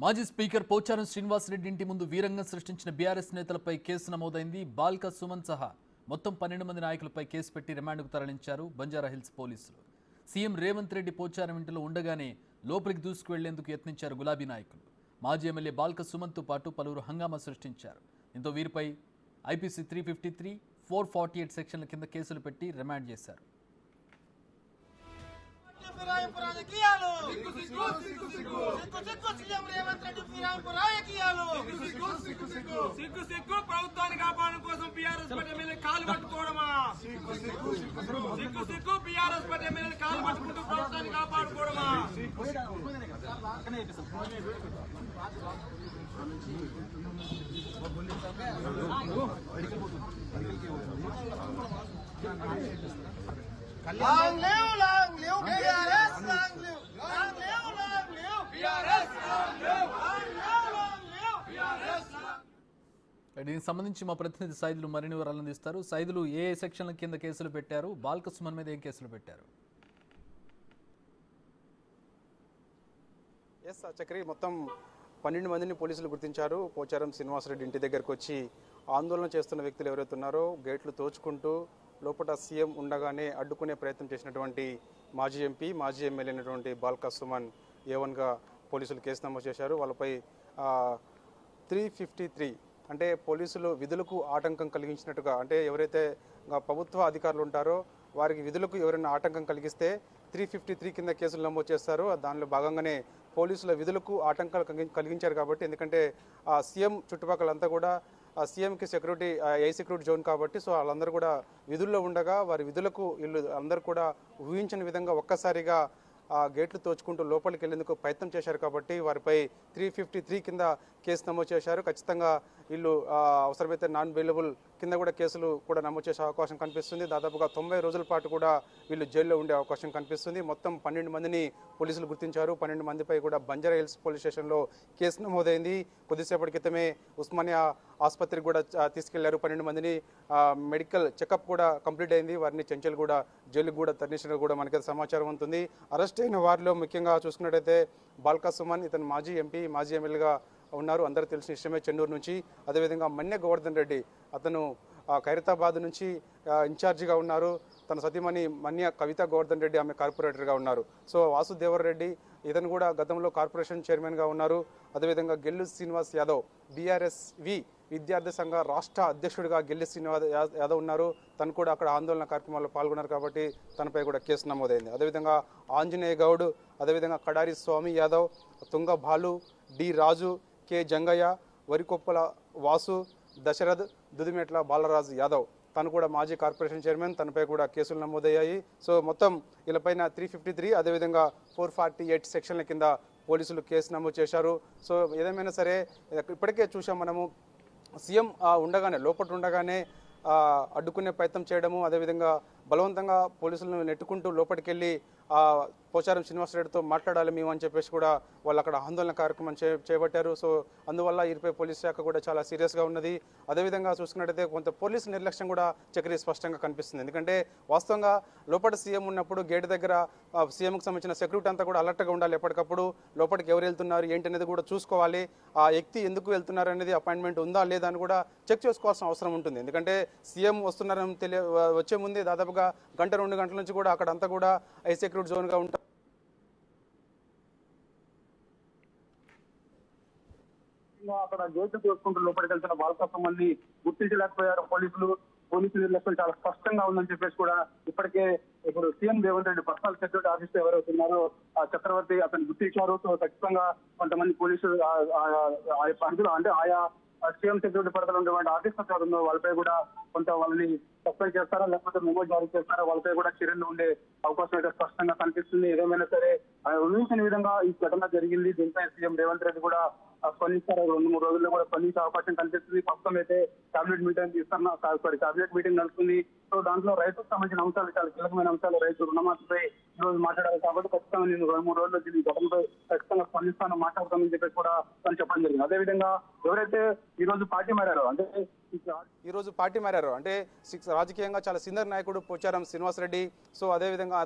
మాజీ స్పీకర్ పోచారం శ్రీనివాసరెడ్డి ఇంటి ముందు వీరంగం సృష్టించిన బీఆర్ఎస్ నేతలపై కేసు నమోదైంది. బాల్క సుమన్ సహా మొత్తం 12 మంది నాయకులపై కేసు పెట్టి రిమాండ్కు తరలించారు బంజారాహిల్స్ పోలీసులు. సీఎం రేవంత్ రెడ్డి పోచారం ఇంటిలో ఉండగానే లోపలికి దూసుకువెళ్లేందుకు యత్నించారు గులాబీ నాయకులు. మాజీ ఎమ్మెల్యే బాల్క సుమన్తో పాటు పలువురు హంగామా సృష్టించారు. దీంతో వీరిపై ఐపీసీ 353, 448 సెక్షన్ల కింద కేసులు పెట్టి రిమాండ్ చేశారు. ప్రభుత్వాన్ని కాపాడడం కోసం బీఆర్ఎస్ పార్టీ ఎమ్మెల్యే కాలు పట్టుకోవడమా? సిగ్గు బీఆర్ఎస్ పార్టీ ఎమ్మెల్యే కాలు పట్టుకుంటూ ప్రభుత్వాన్ని కాపాడుకోవడమా? Long live BRS! Long live BRS! Long live BRS! దీనికి సంబంధించి మా ప్రతినిధి సైదులు మరిన్ని వివరాలు అందిస్తారు. సైదులు ఏ సెక్షన్ల కింద కేసులు పెట్టారు? బాల్క సుమన్ మీద ఏం కేసులు పెట్టారు? చక్రి మొత్తం 12 మందిని పోలీసులు గుర్తించారు. పోచారం శ్రీనివాసరెడ్డి ఇంటి దగ్గరకు వచ్చి ఆందోళన చేస్తున్న వ్యక్తులు ఎవరైతే ఉన్నారో గేట్లు తోచుకుంటూ లోపల సీఎం ఉండగానే అడ్డుకునే ప్రయత్నం చేసినటువంటి మాజీ ఎంపీ, మాజీ ఎమ్మెల్యే అయినటువంటి బాల్క సుమన్ A1గా పోలీసులు కేసు నమోదు చేశారు. వాళ్ళపై 353 అంటే పోలీసులు విధులకు ఆటంకం కలిగించినట్టుగా, అంటే ఎవరైతే ప్రభుత్వ అధికారులు ఉంటారో వారికి విధులకు ఎవరైనా ఆటంకం కలిగిస్తే 353 కింద కేసులు నమోదు చేస్తారు. దానిలో భాగంగానే పోలీసుల విధులకు ఆటంకాలు కలిగించారు కాబట్టి, ఎందుకంటే సీఎం చుట్టుపక్కలంతా కూడా సీఎంకి సెక్యూరిటీ సెక్యూరిటీ జోన్ కాబట్టి, సో వాళ్ళందరూ కూడా విధుల్లో ఉండగా వారి విధులకు వీళ్ళు అందరూ కూడా ఊహించిన విధంగా ఒక్కసారిగా గేట్లు తోచుకుంటూ లోపలికి వెళ్లేందుకు ప్రయత్నం చేశారు కాబట్టి వారిపై 353 కింద కేసు నమోదు చేశారు. ఖచ్చితంగా వీళ్ళు అవసరమైతే నాన్ బెయిలబుల్ కింద కూడా కేసులు కూడా నమోదు చేసే అవకాశం కనిపిస్తుంది. దాదాపుగా 90 రోజుల పాటు కూడా వీళ్ళు జైల్లో ఉండే అవకాశం కనిపిస్తుంది. మొత్తం 12 మందిని పోలీసులు గుర్తించారు. 12 మందిపై కూడా బంజారాహిల్స్ పోలీస్ స్టేషన్లో కేసు నమోదైంది. కొద్దిసేపటి క్రితమే ఉస్మానియా ఆసుపత్రికి కూడా తీసుకెళ్లారు. 12 మందిని మెడికల్ చెకప్ కూడా కంప్లీట్ అయింది. వారిని చెంచల్ కూడా జైలుకు కూడా తరలించినట్టు కూడా మనకి సమాచారం ఉంటుంది. అరెస్ట్ అయిన వారిలో ముఖ్యంగా చూసుకున్నట్టయితే బాల్క సుమన్, ఇతను మాజీ ఎంపీ, మాజీ ఎమ్మెల్యేగా ఉన్నారు. అందరూ తెలిసిన విషయమే, చెన్నూరు నుంచి. అదేవిధంగా మన్య గోవర్ధన్ రెడ్డి, అతను ఖైరతాబాద్ నుంచి ఇన్ఛార్జిగా ఉన్నారు. తన సతీమణి మన్య కవిత గోవర్ధన్ రెడ్డి, ఆమె కార్పొరేటర్గా ఉన్నారు. సో వాసుదేవర్ రెడ్డి, ఇతను కూడా గతంలో కార్పొరేషన్ చైర్మన్గా ఉన్నారు. అదేవిధంగా గెల్లు శ్రీనివాస్ యాదవ్, BRSV విద్యార్థి సంఘ రాష్ట్ర అధ్యక్షుడిగా గెల్లి శ్రీనివాస్ యాదవ్ ఉన్నారు. తను కూడా అక్కడ ఆందోళన కార్యక్రమాల్లో పాల్గొన్నారు కాబట్టి తనపై కూడా కేసు నమోదైంది. అదేవిధంగా ఆంజనేయ గౌడ్, అదేవిధంగా కడారి స్వామి యాదవ్, తుంగ భాలు, డి రాజు, కె జంగయ్య, వరికొప్పల వాసు, దశరథ్, దుదిమెట్ల బాలరాజు యాదవ్, తను కూడా మాజీ కార్పొరేషన్ చైర్మన్, తనపై కూడా కేసులు నమోదయ్యాయి. సో మొత్తం వీళ్ళపైన 353 అదేవిధంగా 448 సెక్షన్ల కింద పోలీసులు కేసు నమోదు చేశారు. సో ఏదేమైనా సరే ఇప్పటికే చూసాం మనము, సీఎం ఉండగానే లోపల ఉండగానే అడ్డుకునే ప్రయత్నం చేయడము, అదేవిధంగా బలవంతంగా పోలీసులను నెట్టుకుంటూ లోపలికి వెళ్ళి పోచారం శ్రీనివాసరెడ్డితో మాట్లాడాలి మేము అని చెప్పేసి కూడా వాళ్ళు అక్కడ ఆందోళన కార్యక్రమం చేపట్టారు. సో అందువల్ల వీరిపై పోలీస్ శాఖ కూడా చాలా సీరియస్గా ఉన్నది. అదేవిధంగా చూసుకున్నట్టయితే కొంత పోలీసు నిర్లక్ష్యం కూడా చక్రీ స్పష్టంగా కనిపిస్తుంది. ఎందుకంటే వాస్తవంగా లోపల సీఎం ఉన్నప్పుడు గేట్ దగ్గర సీఎంకి సంబంధించిన సెక్యూరిటీ అంతా కూడా అలర్ట్గా ఉండాలి. ఎప్పటికప్పుడు లోపలికి ఎవరు వెళ్తున్నారు ఏంటి అనేది కూడా చూసుకోవాలి. ఆ వ్యక్తి ఎందుకు వెళ్తున్నారు అనేది అపాయింట్మెంట్ ఉందా లేదా అని కూడా చెక్ చేసుకోవాల్సిన అవసరం ఉంటుంది. ఎందుకంటే సీఎం వస్తున్నారని వచ్చే ముందే దాదాపుగా 1-2 గంటల నుంచి కూడా అక్కడ అంతా కూడా సెక్యూరిటీ జోన్గా ఉంటారు. అక్కడ గేట్లు చూసుకుంటూ లోపలికి వెళ్తున్న బాల్క సుమన్ని గుర్తించలేకపోయారు పోలీసులు. నిర్లక్ష్యం చాలా స్పష్టంగా ఉందని చెప్పేసి కూడా ఇప్పటికే ఇప్పుడు CM Revanth Reddy personal security officer ఎవరైతే ఉన్నారో చక్రవర్తి అతను గుర్తించారు. సో ఖచ్చితంగా కొంతమంది పోలీసులు పరిధిలో, అంటే ఆయా సీఎం సెక్యూరిటీ పరిధిలో ఉన్నటువంటి ఆఫీసర్స్ ఎవరు ఉన్నారో వాళ్ళపై కూడా కొంత వాళ్ళని సస్పెండ్ చేస్తారా లేకపోతే మెమో జారీ చేస్తారా, వాళ్ళపై కూడా చర్యలు ఉండే అవకాశం అయితే స్పష్టంగా కనిపిస్తుంది. ఏదేమైనా సరే ఊహించిన విధంగా ఈ ఘటన జరిగింది. దీనిపై సీఎం రేవంత్ రెడ్డి కూడా స్పందిస్తారు. 2-3 రోజుల్లో కూడా స్పందించే అవకాశం కనిపిస్తుంది. ప్రస్తుతం అయితే కేబినెట్ మీటింగ్ కేబినెట్ మీటింగ్ నడుస్తుంది. సో దాంట్లో రైతులకు సంబంధించిన అంశాలు, చాలా కీలకమైన అంశాలు, రైతు రుణమాఫీపై ఈ రోజు మాట్లాడారు. కాబట్టి ఖచ్చితంగా నేను 2-3 రోజుల్లో దీని ఘటనపై ఖచ్చితంగా స్పందిస్తాను, మాట్లాడతానని చెప్పేసి కూడా తను చెప్పడం జరిగింది. అదేవిధంగా ఎవరైతే ఈ రోజు పార్టీ మారారో, అంటే ఈ రోజు పార్టీ మారారు అంటే రాజకీయంగా చాలా సీనియర్ నాయకుడు పోచారం శ్రీనివాసరెడ్డి. సో అదేవిధంగా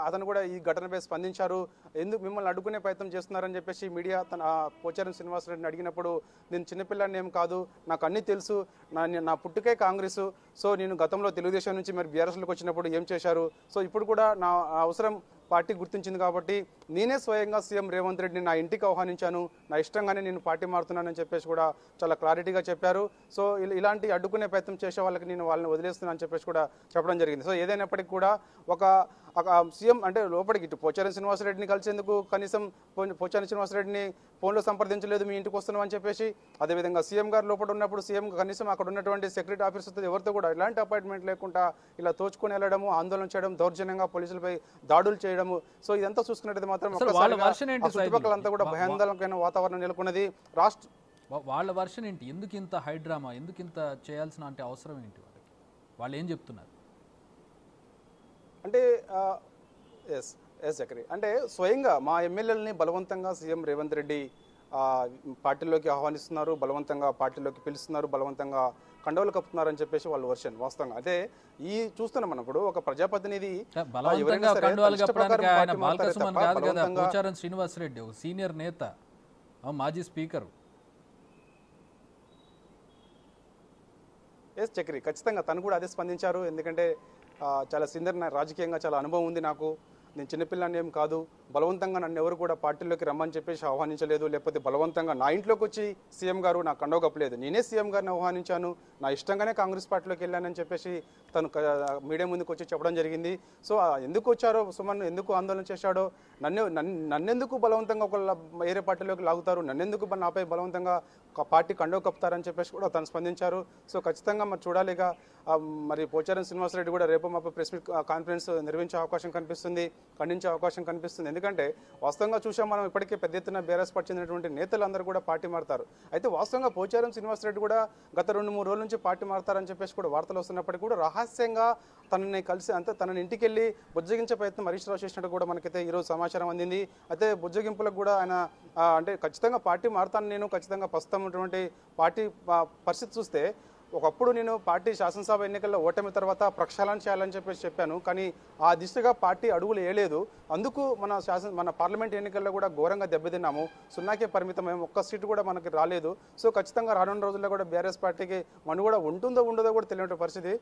అతను కూడా ఈ ఘటనపై స్పందించారు. ఎందుకు మిమ్మల్ని అడ్డుకునే ప్రయత్నం చేస్తున్నారని చెప్పేసి మీడియా పోచారం శ్రీనివాసరెడ్డిని అడిగినప్పుడు, నేను చిన్నపిల్లాన్ని ఏం కాదు, నాకు అన్నీ తెలుసు, నా పుట్టుకే కాంగ్రెస్, సో నేను గతంలో తెలుగుదేశం నుంచి మరి బీఆర్ఎస్లోకి వచ్చినప్పుడు ఏం చేశారు, సో ఇప్పుడు కూడా నా అవసరం పార్టీ గుర్తించింది కాబట్టి నేనే స్వయంగా సీఎం రేవంత్ రెడ్డిని నా ఇంటికి ఆహ్వానించాను, నా ఇష్టంగానే నేను పార్టీ మారుతున్నానని చెప్పేసి కూడా చాలా క్లారిటీగా చెప్పారు. సో ఇలాంటి అడ్డుకునే ప్రయత్నం చేసే వాళ్ళకి నేను వాళ్ళని వదిలేస్తున్నానని చెప్పేసి కూడా చెప్పడం జరిగింది. సో ఏదైనప్పటికీ కూడా ఒక సీఎం అంటే లోపలికి ఇటు పోచారం శ్రీనివాసరెడ్డిని కలిసేందుకు కనీసం పోచారం శ్రీనివాసరెడ్డిని ఫోన్లో సంప్రదించలేదు, మీ ఇంటికి వస్తున్నాం అని చెప్పేసి. అదేవిధంగా సీఎం గారు లోపల ఉన్నప్పుడు సీఎం కనీసం అక్కడ ఉన్నటువంటి సెక్రటరీ ఆఫీసర్తో ఎవరితో కూడా ఎలాంటి అపాయింట్మెంట్ లేకుండా ఇలా తోచుకొని వెళ్ళడము, ఆందోళన చేయడం, దౌర్జన్యంగా పోలీసులపై దాడులు చేయడము. సో ఇదంతా చూసుకున్నట్టు మాత్రం చుట్టుపక్కలంతా కూడా భయాందోళనకైన వాతావరణం నెలకొన్నది. వాళ్ళ వర్షన్ ఏంటి? ఎందుకు ఇంత హైడ్రామా, ఎందుకు ఇంత చేయాల్సిన అంటే అవసరం ఏంటి? వాళ్ళు ఏం చెప్తున్నారు అంటే జకరి అంటే స్వయంగా మా ఎమ్మెల్యేలని బలవంతంగా సీఎం రేవంత్ రెడ్డి పార్టీలోకి ఆహ్వానిస్తున్నారు, బలవంతంగా పార్టీలోకి పిలుస్తున్నారు, బలవంతంగా కండవలు కప్పుతున్నారని చెప్పేసి వాళ్ళ వర్షన్. వాస్తవంగా అదే ఈ చూస్తున్నాం మనం ఇప్పుడు ఒక ప్రజాప్రతినిధి పోచారం శ్రీనివాసరెడ్డి ఒక సీనియర్ నేత, మాజీ స్పీకర్. చక్రి ఖచ్చితంగా తను కూడా అదే స్పందించారు. ఎందుకంటే చాలా సీనియర్ రాజకీయంగా చాలా అనుభవం ఉంది నాకు, నేను చిన్నపిల్లాన్ని ఏం కాదు, బలవంతంగా నన్ను ఎవరు కూడా పార్టీలోకి రమ్మని చెప్పేసి ఆహ్వానించలేదు, లేకపోతే బలవంతంగా నా ఇంట్లోకి వచ్చి సీఎం గారు నా కండవ కప్పలేదు, నేనే సీఎం గారిని ఆహ్వానించాను, నా ఇష్టంగానే కాంగ్రెస్ పార్టీలోకి వెళ్ళానని చెప్పేసి తను మీడియా ముందుకు వచ్చి చెప్పడం జరిగింది. సో ఎందుకు వచ్చారో సుమన్, ఎందుకు ఆందోళన చేశాడో, నన్నెందుకు బలవంతంగా ఒక వేరే పార్టీలోకి లాగుతారు, నన్నెందుకు నాపై బలవంతంగా పార్టీ కండవ కప్పుతారని చెప్పేసి కూడా తను స్పందించారు. సో ఖచ్చితంగా మరి చూడాలిగా మరి పోచారం శ్రీనివాసరెడ్డి కూడా రేపు మాపై ప్రెస్ మీట్ కాన్ఫరెన్స్ నిర్వహించే అవకాశం కనిపిస్తుంది, ఖండించే అవకాశం కనిపిస్తుంది. ఎందుకంటే వాస్తవంగా చూసాం మనం ఇప్పటికే పెద్ద ఎత్తున బీఆర్ఎస్ పార్టీ చెందినటువంటి నేతలందరూ కూడా పార్టీ మారుతారు. అయితే వాస్తవంగా పోచారం శ్రీనివాసరెడ్డి కూడా గత 2-3 రోజుల నుంచి పార్టీ మారుతారని చెప్పేసి కూడా వార్తలు వస్తున్నప్పటికీ కూడా రహస్యంగా తనని కలిసి తనని ఇంటికి వెళ్ళి బుజ్జగించే ప్రయత్నం హరీష్ రావు చేసినట్టు కూడా మనకైతే ఈరోజు సమాచారం అందింది. అయితే బుజ్జగింపులకు కూడా ఆయన అంటే ఖచ్చితంగా పార్టీ మారుతాను, నేను ఖచ్చితంగా ప్రస్తుతం ఉన్నటువంటి పార్టీ పరిస్థితి చూస్తే ఒకప్పుడు నేను పార్టీ శాసనసభ ఎన్నికల్లో ఓటమి తర్వాత ప్రక్షాళన చేయాలని చెప్పేసి చెప్పాను, కానీ ఆ దిశగా పార్టీ అడుగులు వేయలేదు. అందుకు మన పార్లమెంట్ ఎన్నికల్లో కూడా ఘోరంగా దెబ్బతిన్నాము, 0కే పరిమితమేమో, ఒక్క సీటు కూడా మనకి రాలేదు. సో ఖచ్చితంగా రానున్న రోజుల్లో కూడా బీఆర్ఎస్ పార్టీకి మనుగడ ఉంటుందో ఉండదో కూడా తెలియని పరిస్థితి.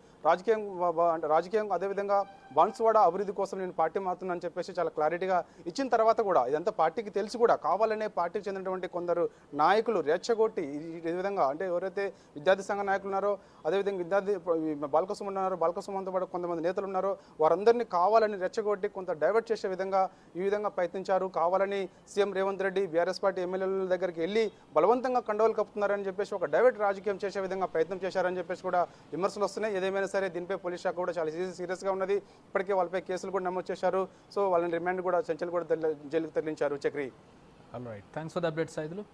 రాజకీయం అదేవిధంగా బాన్సువాడ అభివృద్ధి కోసం నేను పార్టీ మారుతున్నానని చెప్పేసి చాలా క్లారిటీగా ఇచ్చిన తర్వాత కూడా ఇదంతా పార్టీకి తెలిసి కూడా కావాలనే పార్టీకి చెందినటువంటి కొందరు నాయకులు రెచ్చగొట్టి ఈ విధంగా అంటే ఎవరైతే విద్యార్థి సంఘ నాయకులు ఉన్నారో, అదేవిధంగా విద్యార్థి బాల్కసుమన్ ఉన్నారు, బాల్కసుమన్తో పాటు కొంతమంది నేతలు ఉన్నారో, వారందరినీ కావాలని రెచ్చగొట్టి కొంత డైవర్ట్ చేసే విధంగా ఈ విధంగా ప్రయత్నించారు. కావాలని CM Revanth Reddy BRS party ఎమ్మెల్యేల దగ్గరికి వెళ్ళి బలవంతంగా కండవలు కప్పుతున్నారని చెప్పేసి ఒక డైవర్ట్ రాజకీయం చేసే విధంగా ప్రయత్నం చేశారని చెప్పేసి కూడా విమర్శలు వస్తున్నాయి. ఏదేమైనా సరే దీనిపై పోలీస్ శాఖ కూడా చాలా సీరియస్గా ఉన్నది. ఇప్పటికే వాళ్ళపై కేసులు కూడా నమోదు చేశారు. సో వాళ్ళని రిమాండ్ కూడా చెంచల్ కూడా జైలుకు తరలించారు. Chakri. All right, thanks for the update Saidulu.